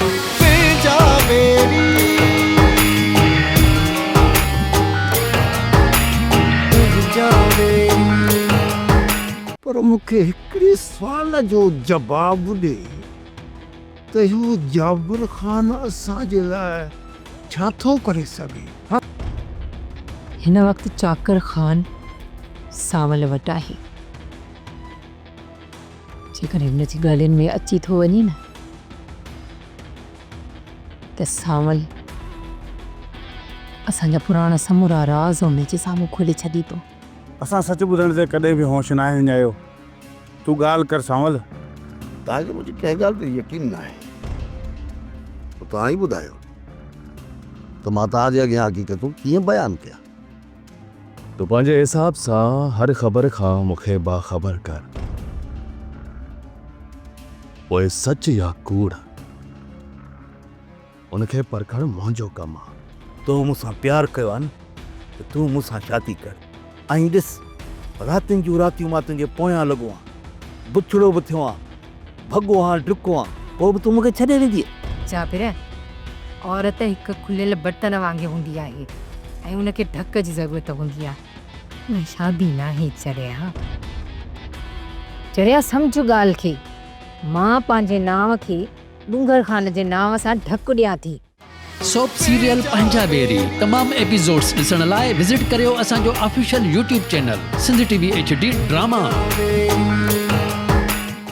पंहिंजा बेरी पंहिंजा बेरी। पर मूंखे हिकिड़े सुवाल जो जवाबु ॾे त इहो जाबिर ख़ान असांजे लाइ छा थो करे सघे? हिन वक़्तु चाकर ख़ान सावल वटि आहे। जेकर हिन जी ॻाल्हियुनि में अची थो वञे न त सावल असांजा पुराणा समूरा राज़ हुन जे साम्हूं खोले छॾींदो। असां सच ॿुधण ते कॾहिं बि होश न आहे विञायो। तूं ॻाल्हि कर सावल। तव्हांखे मुंहिंजी कंहिं ॻाल्हि ते यकीन न आहे त तव्हां ई ॿुधायो त मां तव्हांजे अॻियां हक़ीक़तूं कीअं बयानु कयां। तो पंहिंजे हिसाब सां हर ख़बर खां मूंखे बाख़बर कर, पोइ सच या कूड़ उनखे परखणु मुंहिंजो कमु आहे। तो मूंसां प्यारु कयो आहे न त तूं मूंसां शादी कर। ऐं ॾिस, रातियुनि जूं रातियूं मां तुंहिंजे पोयां लॻो आहियां, बुछड़ो बि थियो आहियां, भॻो आहियां, ड्रुको आहियां, पोइ बि तूं मूंखे छॾे वेंदी। जाबिर, औरत हिकु खुलियल बर्तन वांगुरु हूंदी आहे ऐं उनखे ढक जी ज़रूरत हूंदी आहे। न शादी न आहे चरिया। चरिया सम्झ ॻाल्हि खे। मां पंहिंजे नाव खे डूंगर ख़ान जे नाव सां ढक ॾियां थी। सोप सीरियल पंहिंजा बेरी तमाम एपिसोड्स ॾिसण लाइ विज़िट करियो असांजो official YouTube channel Sindh TV HD drama.